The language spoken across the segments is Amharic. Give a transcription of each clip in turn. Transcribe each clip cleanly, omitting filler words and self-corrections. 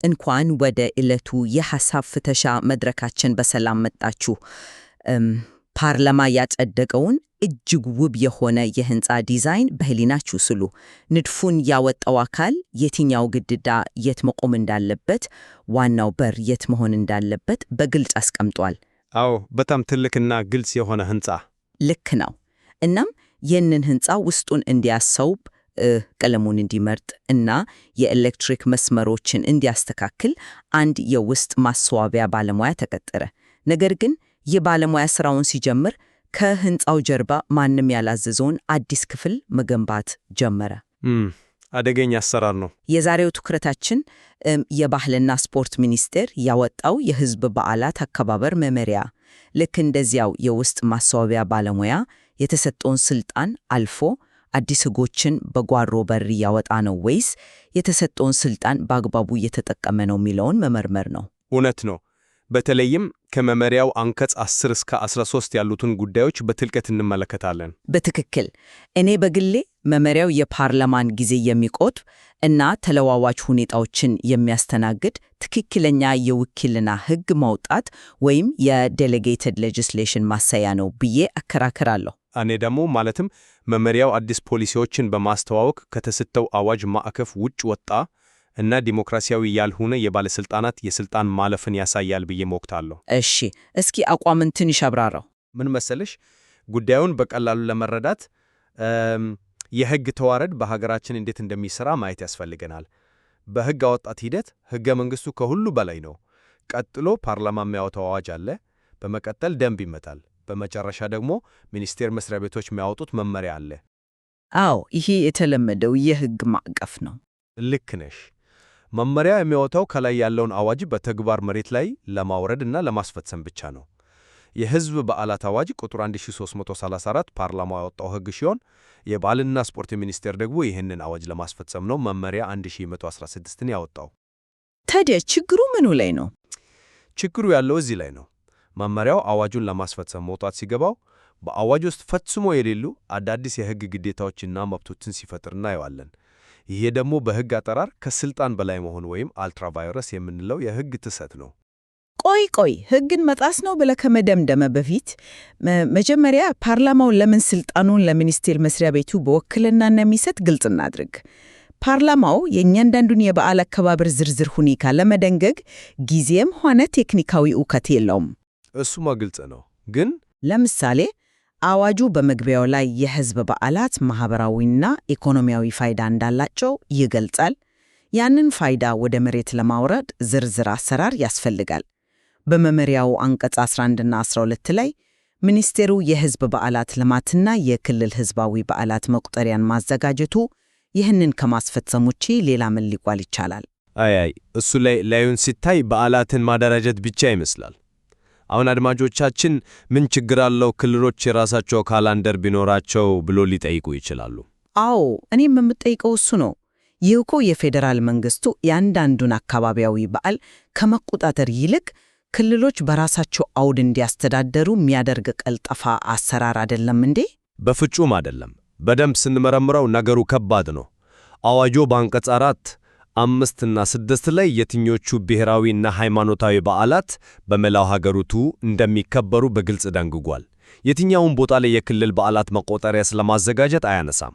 እንኳን ወደ ዕለቱ የሐሳብ ፍተሻ መድረካችን በሰላም መጣችሁ። ፓርላማ ያጸደቀውን እጅግ ውብ የሆነ የህንፃ ዲዛይን በህሊናችሁ ስሉ። ንድፉን ያወጣው አካል የትኛው ግድግዳ የት መቆም እንዳለበት፣ ዋናው በር የት መሆን እንዳለበት በግልጽ አስቀምጧል። አዎ፣ በጣም ትልቅና ግልጽ የሆነ ህንፃ። ልክ ነው። እናም ይህንን ህንፃ ውስጡን እንዲያስውብ፣ ቀለሙን እንዲመርጥ እና የኤሌክትሪክ መስመሮችን እንዲያስተካክል አንድ የውስጥ ማስዋቢያ ባለሙያ ተቀጠረ። ነገር ግን ይህ ባለሙያ ስራውን ሲጀምር ከህንፃው ጀርባ ማንም ያላዘዘውን አዲስ ክፍል መገንባት ጀመረ። አደገኛ አሰራር ነው። የዛሬው ትኩረታችን የባህልና ስፖርት ሚኒስቴር ያወጣው የህዝብ በዓላት አከባበር መመሪያ ልክ እንደዚያው የውስጥ ማስዋቢያ ባለሙያ የተሰጠውን ስልጣን አልፎ አዲስ ህጎችን በጓሮ በር ያወጣ ነው ወይስ የተሰጠውን ስልጣን በአግባቡ እየተጠቀመ ነው የሚለውን መመርመር ነው። እውነት ነው። በተለይም ከመመሪያው አንቀጽ 10 እስከ 13 ያሉትን ጉዳዮች በጥልቀት እንመለከታለን። በትክክል። እኔ በግሌ መመሪያው የፓርላማን ጊዜ የሚቆጥብ እና ተለዋዋጭ ሁኔታዎችን የሚያስተናግድ ትክክለኛ የውክልና ህግ ማውጣት ወይም የዴሌጌትድ ሌጅስሌሽን ማሳያ ነው ብዬ አከራከራለሁ። እኔ ደግሞ ማለትም መመሪያው አዲስ ፖሊሲዎችን በማስተዋወቅ ከተሰጠው አዋጅ ማዕቀፍ ውጭ ወጣ እና ዲሞክራሲያዊ ያልሆነ የባለስልጣናት የስልጣን ማለፍን ያሳያል ብዬ ሞክታለሁ። እሺ፣ እስኪ አቋምን ትንሽ አብራራው። ምን መሰለሽ፣ ጉዳዩን በቀላሉ ለመረዳት የህግ ተዋረድ በሀገራችን እንዴት እንደሚሰራ ማየት ያስፈልገናል። በህግ አወጣት ሂደት ህገ መንግስቱ ከሁሉ በላይ ነው። ቀጥሎ ፓርላማ የሚያወጣው አዋጅ አለ። በመቀጠል ደንብ ይመጣል። በመጨረሻ ደግሞ ሚኒስቴር መስሪያ ቤቶች የሚያወጡት መመሪያ አለ። አዎ፣ ይሄ የተለመደው የህግ ማዕቀፍ ነው። ልክ ነሽ። መመሪያ የሚወጣው ከላይ ያለውን አዋጅ በተግባር መሬት ላይ ለማውረድ እና ለማስፈጸም ብቻ ነው። የህዝብ በዓላት አዋጅ ቁጥር 1334 ፓርላማው ያወጣው ህግ ሲሆን የባህልና ስፖርት ሚኒስቴር ደግሞ ይህንን አዋጅ ለማስፈጸም ነው መመሪያ 1116ን ያወጣው። ታዲያ ችግሩ ምኑ ላይ ነው? ችግሩ ያለው እዚህ ላይ ነው። መመሪያው አዋጁን ለማስፈጸም መውጣት ሲገባው በአዋጅ ውስጥ ፈጽሞ የሌሉ አዳዲስ የህግ ግዴታዎችና መብቶችን ሲፈጥር እናየዋለን። ይሄ ደግሞ በህግ አጠራር ከስልጣን በላይ መሆን ወይም አልትራቫይረስ የምንለው የህግ ጥሰት ነው። ቆይ ህግን መጣስ ነው ብለህ ከመደምደም በፊት መጀመሪያ ፓርላማው ለምን ስልጣኑን ለሚኒስቴር መስሪያ ቤቱ በውክልና እንደሚሰጥ ግልጽ እናድርግ። ፓርላማው የእያንዳንዱን የበዓል አከባበር ዝርዝር ሁኔታ ለመደንገግ ጊዜም ሆነ ቴክኒካዊ እውቀት የለውም። እሱማ ግልጽ ነው። ግን ለምሳሌ አዋጁ በመግቢያው ላይ የህዝብ በዓላት ማህበራዊና ኢኮኖሚያዊ ፋይዳ እንዳላቸው ይገልጻል። ያንን ፋይዳ ወደ መሬት ለማውረድ ዝርዝር አሰራር ያስፈልጋል። በመመሪያው አንቀጽ 11ና 12 ላይ ሚኒስቴሩ የህዝብ በዓላት ልማትና የክልል ህዝባዊ በዓላት መቁጠሪያን ማዘጋጀቱ ይህንን ከማስፈጸም ውጪ ሌላ ምን ሊባል ይቻላል? እሱ ላይ ላዩን ሲታይ በዓላትን ማደራጀት ብቻ ይመስላል። አሁን አድማጮቻችን ምን ችግር አለው ክልሎች የራሳቸው ካላንደር ቢኖራቸው ብሎ ሊጠይቁ ይችላሉ። አዎ፣ እኔም የምጠይቀው እሱ ነው። ይህ እኮ የፌዴራል መንግስቱ ያንዳንዱን አካባቢያዊ በዓል ከመቆጣጠር ይልቅ ክልሎች በራሳቸው አውድ እንዲያስተዳደሩ የሚያደርግ ቀልጣፋ አሰራር አይደለም እንዴ? በፍጹም አይደለም። በደንብ ስንመረምረው ነገሩ ከባድ ነው። አዋጁ በአንቀጽ 4፣ 5 እና 6 ላይ የትኞቹ ብሔራዊና ሃይማኖታዊ በዓላት በመላው ሀገሪቱ እንደሚከበሩ በግልጽ ደንግጓል። የትኛውን ቦታ ላይ የክልል በዓላት መቆጠሪያ ስለማዘጋጀት አያነሳም።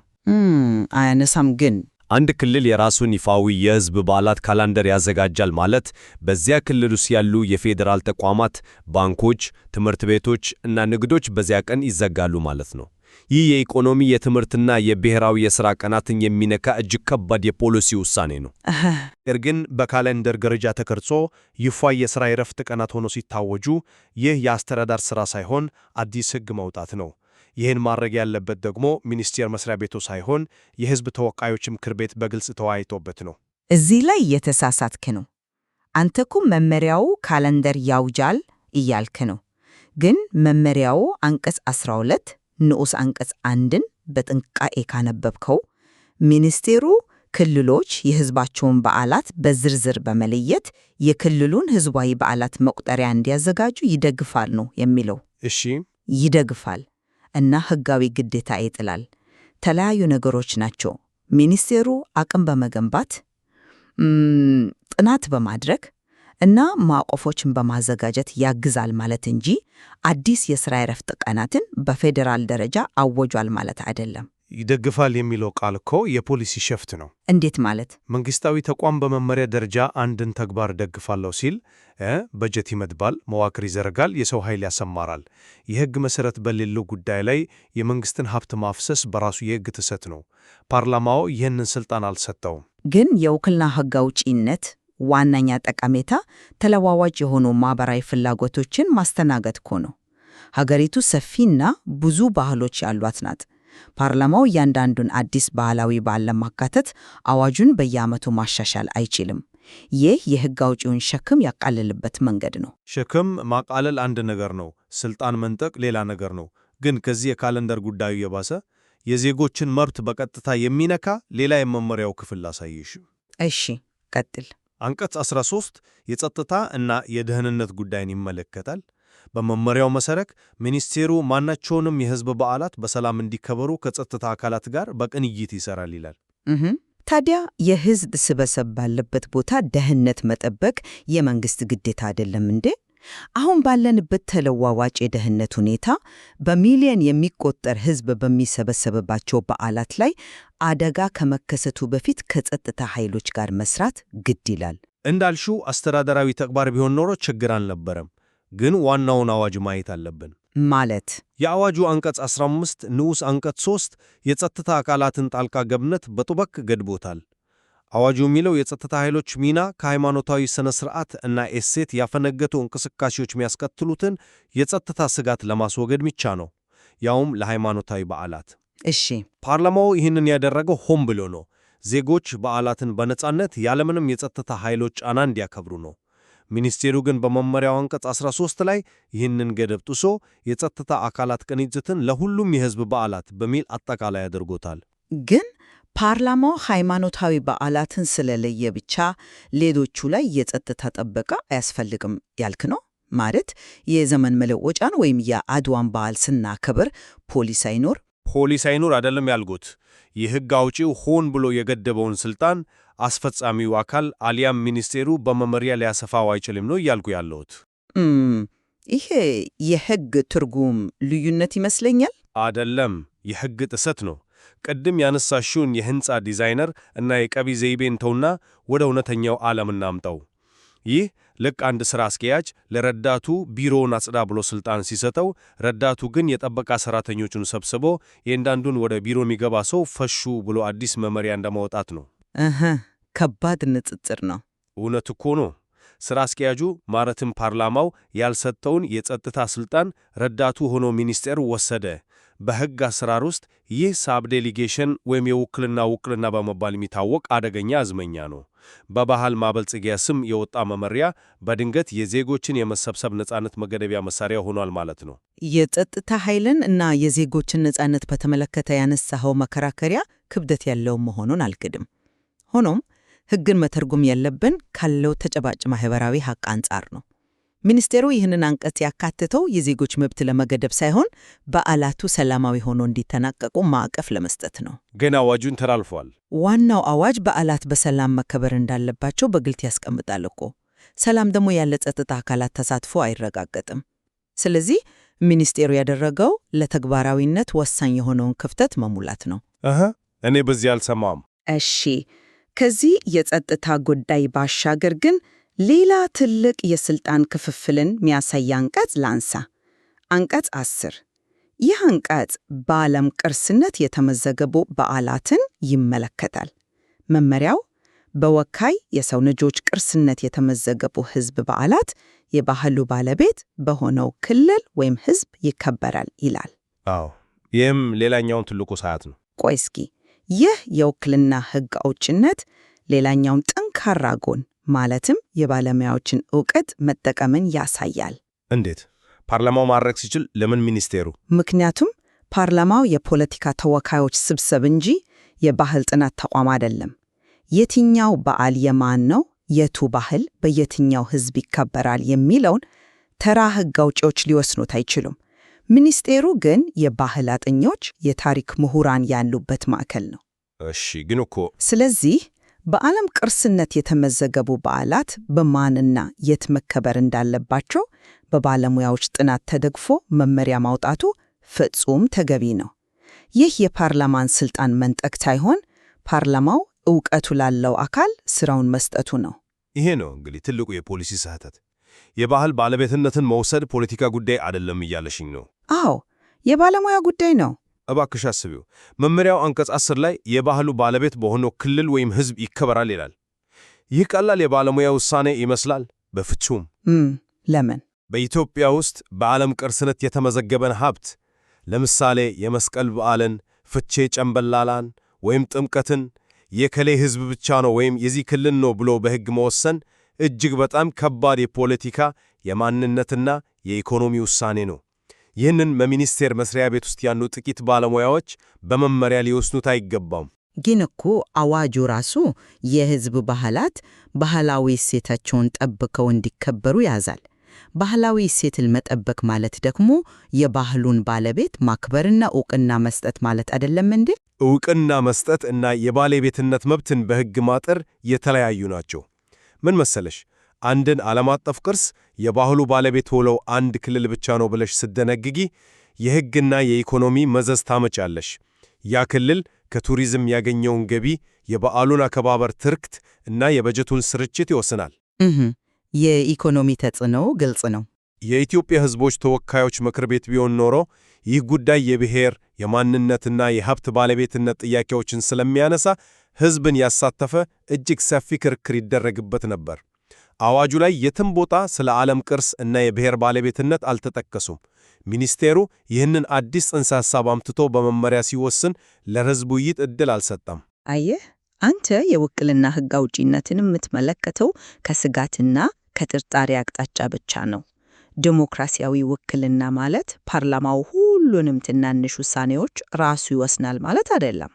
ግን አንድ ክልል የራሱን ይፋዊ የህዝብ በዓላት ካላንደር ያዘጋጃል ማለት በዚያ ክልል ውስጥ ያሉ የፌዴራል ተቋማት፣ ባንኮች፣ ትምህርት ቤቶች እና ንግዶች በዚያ ቀን ይዘጋሉ ማለት ነው። ይህ የኢኮኖሚ የትምህርትና የብሔራዊ የሥራ ቀናትን የሚነካ እጅግ ከባድ የፖሊሲ ውሳኔ ነው። ነገር ግን በካሌንደር ደረጃ ተቀርጾ ይፋ የሥራ የረፍት ቀናት ሆኖ ሲታወጁ ይህ የአስተዳደር ሥራ ሳይሆን አዲስ ሕግ ማውጣት ነው። ይህን ማድረግ ያለበት ደግሞ ሚኒስቴር መስሪያ ቤቱ ሳይሆን የሕዝብ ተወካዮች ምክር ቤት በግልጽ ተወያይቶበት ነው። እዚህ ላይ የተሳሳትክ ነው። አንተ እኮ መመሪያው ካሌንደር ያውጃል እያልክ ነው። ግን መመሪያው አንቀጽ 12 ንዑስ አንቀጽ 1ን በጥንቃቄ ካነበብከው ሚኒስቴሩ ክልሎች የህዝባቸውን በዓላት በዝርዝር በመለየት የክልሉን ህዝባዊ በዓላት መቁጠሪያ እንዲያዘጋጁ ይደግፋል ነው የሚለው። እሺ፣ ይደግፋል እና ህጋዊ ግዴታ ይጥላል። ተለያዩ ነገሮች ናቸው። ሚኒስቴሩ አቅም በመገንባት ጥናት በማድረግ እና ማዕቀፎችን በማዘጋጀት ያግዛል ማለት እንጂ አዲስ የሥራ ዕረፍት ቀናትን በፌዴራል ደረጃ አወጇል ማለት አይደለም። ይደግፋል የሚለው ቃል እኮ የፖሊሲ ሽፍት ነው። እንዴት ማለት? መንግስታዊ ተቋም በመመሪያ ደረጃ አንድን ተግባር ደግፋለሁ ሲል በጀት ይመድባል፣ መዋቅር ይዘረጋል፣ የሰው ኃይል ያሰማራል። የሕግ መሠረት በሌለው ጉዳይ ላይ የመንግስትን ሀብት ማፍሰስ በራሱ የሕግ ጥሰት ነው። ፓርላማው ይህንን ስልጣን አልሰጠውም። ግን የውክልና ሕግ አውጪነት ዋነኛ ጠቀሜታ ተለዋዋጭ የሆኑ ማኅበራዊ ፍላጎቶችን ማስተናገድ እኮ ነው። ሀገሪቱ ሰፊና ብዙ ባህሎች ያሏት ናት። ፓርላማው እያንዳንዱን አዲስ ባህላዊ ባህል ለማካተት አዋጁን በየዓመቱ ማሻሻል አይችልም። ይህ የሕግ አውጪውን ሸክም ያቃልልበት መንገድ ነው። ሸክም ማቃለል አንድ ነገር ነው፣ ስልጣን መንጠቅ ሌላ ነገር ነው። ግን ከዚህ የካለንደር ጉዳዩ የባሰ የዜጎችን መብት በቀጥታ የሚነካ ሌላ የመመሪያው ክፍል ላሳይሽ። እሺ፣ ቀጥል። አንቀጽ 13 የጸጥታ እና የደህንነት ጉዳይን ይመለከታል። በመመሪያው መሰረት ሚኒስቴሩ ማናቸውንም የሕዝብ በዓላት በሰላም እንዲከበሩ ከጸጥታ አካላት ጋር በቅንጅት ይሰራል ይላል። ታዲያ የሕዝብ ስብስብ ባለበት ቦታ ደህንነት መጠበቅ የመንግስት ግዴታ አይደለም እንዴ? አሁን ባለንበት ተለዋዋጭ የደህንነት ሁኔታ በሚሊዮን የሚቆጠር ሕዝብ በሚሰበሰብባቸው በዓላት ላይ አደጋ ከመከሰቱ በፊት ከጸጥታ ኃይሎች ጋር መስራት ግድ ይላል። እንዳልሽው አስተዳደራዊ ተግባር ቢሆን ኖሮ ችግር አልነበረም። ግን ዋናውን አዋጅ ማየት አለብን። ማለት የአዋጁ አንቀጽ 15 ንዑስ አንቀጽ 3 የጸጥታ አካላትን ጣልቃ ገብነት በጥብቅ ገድቦታል። አዋጁ የሚለው የጸጥታ ኃይሎች ሚና ከሃይማኖታዊ ሥነ ሥርዓት እና እሴት ያፈነገጡ እንቅስቃሴዎች የሚያስከትሉትን የጸጥታ ስጋት ለማስወገድ ብቻ ነው፣ ያውም ለሃይማኖታዊ በዓላት። እሺ፣ ፓርላማው ይህንን ያደረገው ሆን ብሎ ነው። ዜጎች በዓላትን በነጻነት ያለምንም የጸጥታ ኃይሎች ጫና እንዲያከብሩ ነው። ሚኒስቴሩ ግን በመመሪያው አንቀጽ 13 ላይ ይህንን ገደብ ጥሶ የጸጥታ አካላት ቅንጅትን ለሁሉም የሕዝብ በዓላት በሚል አጠቃላይ አድርጎታል። ግን ፓርላማው ሃይማኖታዊ በዓላትን ስለለየ ብቻ ሌሎቹ ላይ የጸጥታ ጥበቃ አያስፈልግም ያልክ ነው? ማለት የዘመን መለወጫን ወይም የአድዋን በዓል ስናከብር ፖሊስ አይኖር? ፖሊስ አይኖር አይደለም ያልኩት። የሕግ አውጪው ሆን ብሎ የገደበውን ስልጣን አስፈጻሚው አካል አሊያም ሚኒስቴሩ በመመሪያ ሊያሰፋው አይችልም ነው እያልኩ ያለሁት። ይሄ የሕግ ትርጉም ልዩነት ይመስለኛል። አይደለም፣ የሕግ ጥሰት ነው። ቅድም ያነሳሽውን የሕንፃ ዲዛይነር እና የቀቢ ዘይቤን ተውና ወደ እውነተኛው ዓለም እናምጣው። ይህ ልክ አንድ ሥራ አስኪያጅ ለረዳቱ ቢሮውን አጽዳ ብሎ ሥልጣን ሲሰጠው፣ ረዳቱ ግን የጠበቃ ሠራተኞቹን ሰብስቦ የእያንዳንዱን ወደ ቢሮ የሚገባ ሰው ፈሹ ብሎ አዲስ መመሪያ እንደማውጣት ነው። ከባድ ንጽጽር ነው። እውነት እኮ ነው። ሥራ አስኪያጁ ማለትም ፓርላማው ያልሰጠውን የጸጥታ ሥልጣን ረዳቱ ሆኖ ሚኒስቴሩ ወሰደ። በሕግ አሰራር ውስጥ ይህ ሳብ ዴሊጌሽን ወይም ውክልና በመባል የሚታወቅ አደገኛ አዝመኛ ነው። በባህል ማበልጸጊያ ስም የወጣ መመሪያ በድንገት የዜጎችን የመሰብሰብ ነጻነት መገደቢያ መሳሪያ ሆኗል ማለት ነው። የጸጥታ ኃይልን እና የዜጎችን ነጻነት በተመለከተ ያነሳኸው መከራከሪያ ክብደት ያለው መሆኑን አልክድም። ሆኖም ሕግን መተርጎም ያለብን ካለው ተጨባጭ ማህበራዊ ሐቅ አንጻር ነው። ሚኒስቴሩ ይህንን አንቀጽ ያካተተው የዜጎች መብት ለመገደብ ሳይሆን በዓላቱ ሰላማዊ ሆኖ እንዲጠናቀቁ ማዕቀፍ ለመስጠት ነው። ግን አዋጁን ተላልፏል። ዋናው አዋጅ በዓላት በሰላም መከበር እንዳለባቸው በግልጽ ያስቀምጣል እኮ። ሰላም ደግሞ ያለ ጸጥታ አካላት ተሳትፎ አይረጋገጥም። ስለዚህ ሚኒስቴሩ ያደረገው ለተግባራዊነት ወሳኝ የሆነውን ክፍተት መሙላት ነው። እኔ በዚህ አልሰማም። እሺ፣ ከዚህ የጸጥታ ጉዳይ ባሻገር ግን ሌላ ትልቅ የስልጣን ክፍፍልን የሚያሳይ አንቀጽ ላንሳ። አንቀጽ 10። ይህ አንቀጽ በዓለም ቅርስነት የተመዘገቡ በዓላትን ይመለከታል። መመሪያው በወካይ የሰው ልጆች ቅርስነት የተመዘገቡ ሕዝብ በዓላት የባህሉ ባለቤት በሆነው ክልል ወይም ሕዝብ ይከበራል ይላል። አዎ፣ ይህም ሌላኛውን ትልቁ ሰዓት ነው። ቆይ እስኪ፣ ይህ የውክልና ሕግ አውጭነት ሌላኛውን ጠንካራ ጎን ማለትም የባለሙያዎችን ዕውቀት መጠቀምን ያሳያል። እንዴት? ፓርላማው ማድረግ ሲችል ለምን ሚኒስቴሩ? ምክንያቱም ፓርላማው የፖለቲካ ተወካዮች ስብስብ እንጂ የባህል ጥናት ተቋም አይደለም። የትኛው በዓል የማን ነው፣ የቱ ባህል በየትኛው ሕዝብ ይከበራል የሚለውን ተራ ሕግ አውጪዎች ሊወስኑት አይችሉም። ሚኒስቴሩ ግን የባህል አጥኞች፣ የታሪክ ምሁራን ያሉበት ማዕከል ነው። እሺ፣ ግን እኮ ስለዚህ በዓለም ቅርስነት የተመዘገቡ በዓላት በማንና የት መከበር እንዳለባቸው በባለሙያዎች ጥናት ተደግፎ መመሪያ ማውጣቱ ፍጹም ተገቢ ነው። ይህ የፓርላማን ስልጣን መንጠቅ ሳይሆን ፓርላማው ዕውቀቱ ላለው አካል ስራውን መስጠቱ ነው። ይሄ ነው እንግዲህ ትልቁ የፖሊሲ ስህተት። የባህል ባለቤትነትን መውሰድ ፖለቲካ ጉዳይ አይደለም እያለሽኝ ነው? አዎ፣ የባለሙያ ጉዳይ ነው። እባክሽ አስቢው። መመሪያው አንቀጽ 10 ላይ የባህሉ ባለቤት በሆነው ክልል ወይም ሕዝብ ይከበራል ይላል። ይህ ቀላል የባለሙያ ውሳኔ ይመስላል? በፍጹም። ለምን? በኢትዮጵያ ውስጥ በዓለም ቅርስነት የተመዘገበን ሀብት ለምሳሌ የመስቀል በዓልን፣ ፍቼ ጨምበላላን ወይም ጥምቀትን የከሌ ሕዝብ ብቻ ነው ወይም የዚህ ክልል ነው ብሎ በሕግ መወሰን እጅግ በጣም ከባድ የፖለቲካ የማንነትና የኢኮኖሚ ውሳኔ ነው። ይህንን በሚኒስቴር መስሪያ ቤት ውስጥ ያሉ ጥቂት ባለሙያዎች በመመሪያ ሊወስኑት አይገባም። ግን እኮ አዋጁ ራሱ የሕዝብ ባህላት ባህላዊ እሴታቸውን ጠብቀው እንዲከበሩ ያዛል። ባህላዊ እሴትን መጠበቅ ማለት ደግሞ የባህሉን ባለቤት ማክበርና ዕውቅና መስጠት ማለት አይደለም እንዴ? ዕውቅና መስጠት እና የባለቤትነት መብትን በሕግ ማጠር የተለያዩ ናቸው። ምን መሰለሽ፣ አንድን ዓለም አቀፍ ቅርስ የባህሉ ባለቤት ሆነው አንድ ክልል ብቻ ነው ብለሽ ስትደነግጊ የሕግና የኢኮኖሚ መዘዝ ታመጫለሽ። ያ ክልል ከቱሪዝም ያገኘውን ገቢ፣ የበዓሉን አከባበር ትርክት እና የበጀቱን ስርጭት ይወስናል። የኢኮኖሚ ተጽዕኖው ግልጽ ነው። የኢትዮጵያ ሕዝቦች ተወካዮች ምክር ቤት ቢሆን ኖሮ ይህ ጉዳይ የብሔር የማንነትና የሀብት ባለቤትነት ጥያቄዎችን ስለሚያነሳ ሕዝብን ያሳተፈ እጅግ ሰፊ ክርክር ይደረግበት ነበር። አዋጁ ላይ የትም ቦታ ስለ ዓለም ቅርስ እና የብሔር ባለቤትነት አልተጠቀሱም። ሚኒስቴሩ ይህንን አዲስ ጽንሰ ሐሳብ አምጥቶ በመመሪያ ሲወስን ለሕዝብ ውይይት ዕድል አልሰጠም። አየህ፣ አንተ የውክልና ሕግ አውጪነትን የምትመለከተው ከስጋትና ከጥርጣሬ አቅጣጫ ብቻ ነው። ዲሞክራሲያዊ ውክልና ማለት ፓርላማው ሁሉንም ትናንሽ ውሳኔዎች ራሱ ይወስናል ማለት አይደለም።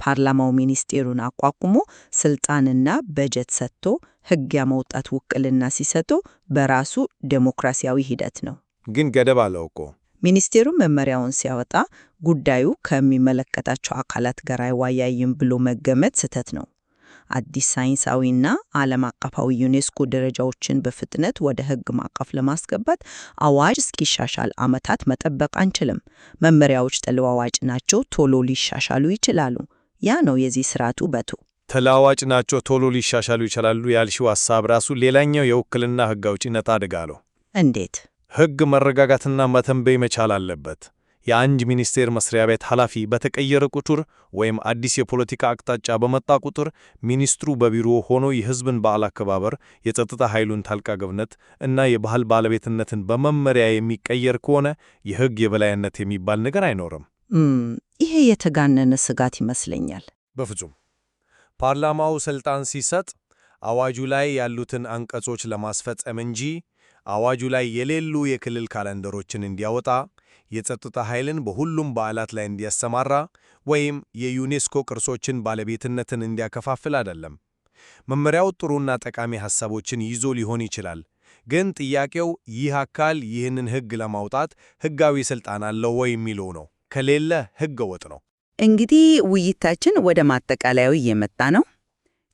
ፓርላማው ሚኒስቴሩን አቋቁሞ ስልጣንና በጀት ሰጥቶ ሕግ የማውጣት ውክልና ሲሰጠው በራሱ ዲሞክራሲያዊ ሂደት ነው። ግን ገደብ አለው እኮ። ሚኒስቴሩ መመሪያውን ሲያወጣ ጉዳዩ ከሚመለከታቸው አካላት ጋር አይወያይም ብሎ መገመት ስህተት ነው። አዲስ ሳይንሳዊና ዓለም አቀፋዊ ዩኔስኮ ደረጃዎችን በፍጥነት ወደ ሕግ ማዕቀፍ ለማስገባት አዋጅ እስኪሻሻል ዓመታት መጠበቅ አንችልም። መመሪያዎች ተለዋዋጭ ናቸው፣ ቶሎ ሊሻሻሉ ይችላሉ። ያ ነው የዚህ ስርዓቱ ውበቱ። ተለዋዋጭ ናቸው፣ ቶሎ ሊሻሻሉ ይችላሉ ያልሽው ሐሳብ ራሱ ሌላኛው የውክልና ሕግ አውጪነት አደጋ ነው። እንዴት? ሕግ መረጋጋትና መተንበይ መቻል አለበት። የአንድ ሚኒስቴር መስሪያ ቤት ኃላፊ በተቀየረ ቁጥር ወይም አዲስ የፖለቲካ አቅጣጫ በመጣ ቁጥር ሚኒስትሩ በቢሮ ሆኖ የሕዝብን በዓል አከባበር፣ የጸጥታ ኃይሉን ጣልቃ ገብነት እና የባህል ባለቤትነትን በመመሪያ የሚቀየር ከሆነ የሕግ የበላይነት የሚባል ነገር አይኖርም። ይሄ የተጋነነ ስጋት ይመስለኛል። በፍጹም። ፓርላማው ስልጣን ሲሰጥ አዋጁ ላይ ያሉትን አንቀጾች ለማስፈጸም እንጂ አዋጁ ላይ የሌሉ የክልል ካላንደሮችን እንዲያወጣ፣ የጸጥታ ኃይልን በሁሉም በዓላት ላይ እንዲያሰማራ ወይም የዩኔስኮ ቅርሶችን ባለቤትነትን እንዲያከፋፍል አይደለም። መመሪያው ጥሩና ጠቃሚ ሐሳቦችን ይዞ ሊሆን ይችላል። ግን ጥያቄው ይህ አካል ይህንን ሕግ ለማውጣት ሕጋዊ ሥልጣን አለው ወይ የሚለው ነው። ከሌለ ሕገ ወጥ ነው። እንግዲህ ውይይታችን ወደ ማጠቃለያው እየመጣ ነው።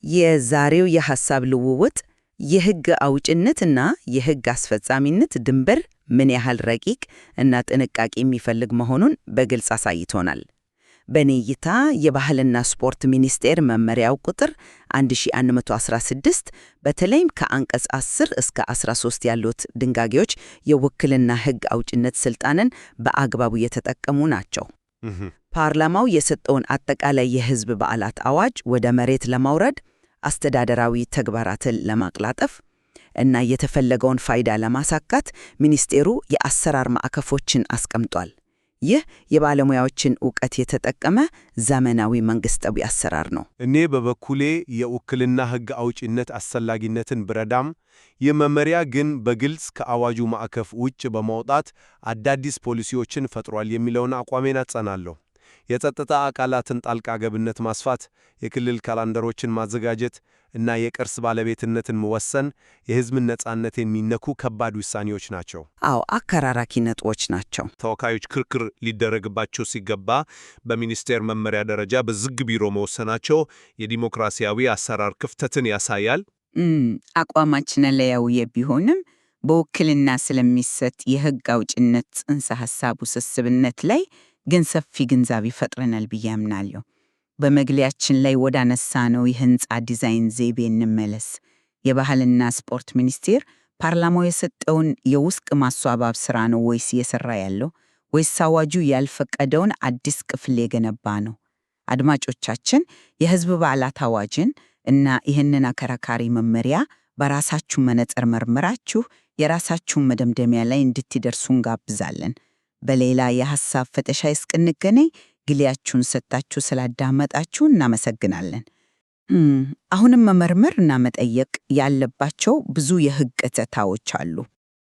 የዛሬው የሐሳብ ልውውጥ የሕግ አውጭነትና የሕግ አስፈጻሚነት ድንበር ምን ያህል ረቂቅ እና ጥንቃቄ የሚፈልግ መሆኑን በግልጽ አሳይቶናል። በእኔ እይታ የባህልና ስፖርት ሚኒስቴር መመሪያው ቁጥር 1116 በተለይም ከአንቀጽ 10 እስከ 13 ያሉት ድንጋጌዎች የውክልና ሕግ አውጭነት ስልጣንን በአግባቡ የተጠቀሙ ናቸው። ፓርላማው የሰጠውን አጠቃላይ የሕዝብ በዓላት አዋጅ ወደ መሬት ለማውረድ አስተዳደራዊ ተግባራትን ለማቅላጠፍ እና የተፈለገውን ፋይዳ ለማሳካት ሚኒስቴሩ የአሰራር ማዕቀፎችን አስቀምጧል። ይህ የባለሙያዎችን ዕውቀት የተጠቀመ ዘመናዊ መንግሥታዊ አሰራር ነው። እኔ በበኩሌ የውክልና ሕግ አውጭነት አስፈላጊነትን ብረዳም፣ ይህ መመሪያ ግን በግልጽ ከአዋጁ ማዕቀፍ ውጭ በማውጣት አዳዲስ ፖሊሲዎችን ፈጥሯል የሚለውን አቋሜን አጸናለሁ። የጸጥታ አካላትን ጣልቃ ገብነት ማስፋት፣ የክልል ካላንደሮችን ማዘጋጀት እና የቅርስ ባለቤትነትን መወሰን የሕዝብን ነጻነት የሚነኩ ከባድ ውሳኔዎች ናቸው። አዎ፣ አከራራኪ ነጥቦች ናቸው። ተወካዮች ክርክር ሊደረግባቸው ሲገባ በሚኒስቴር መመሪያ ደረጃ በዝግ ቢሮ መወሰናቸው የዲሞክራሲያዊ አሰራር ክፍተትን ያሳያል። አቋማችን ለያውየ ቢሆንም በውክልና ስለሚሰጥ የሕግ አውጭነት ጽንሰ ሐሳብ ውስብስብነት ላይ ግን ሰፊ ግንዛቤ ፈጥረናል ብዬ አምናለሁ። በመግቢያችን ላይ ወዳነሳነው የሕንፃ ዲዛይን ዘይቤ እንመለስ። የባህልና ስፖርት ሚኒስቴር ፓርላማው የሰጠውን የውስጥ ማስዋብ ሥራ ነው ወይስ እየሠራ ያለው? ወይስ አዋጁ ያልፈቀደውን አዲስ ክፍል የገነባ ነው? አድማጮቻችን፣ የሕዝብ በዓላት አዋጅን እና ይህንን አከራካሪ መመሪያ በራሳችሁ መነጽር መርምራችሁ የራሳችሁን መደምደሚያ ላይ እንድትደርሱ እንጋብዛለን። በሌላ የሐሳብ ፈተሻ እስክንገናኝ ጊዜያችሁን ሰጥታችሁ ስላዳመጣችሁ እናመሰግናለን። አሁንም መመርመር እና መጠየቅ ያለባቸው ብዙ የሕግ ገጽታዎች አሉ።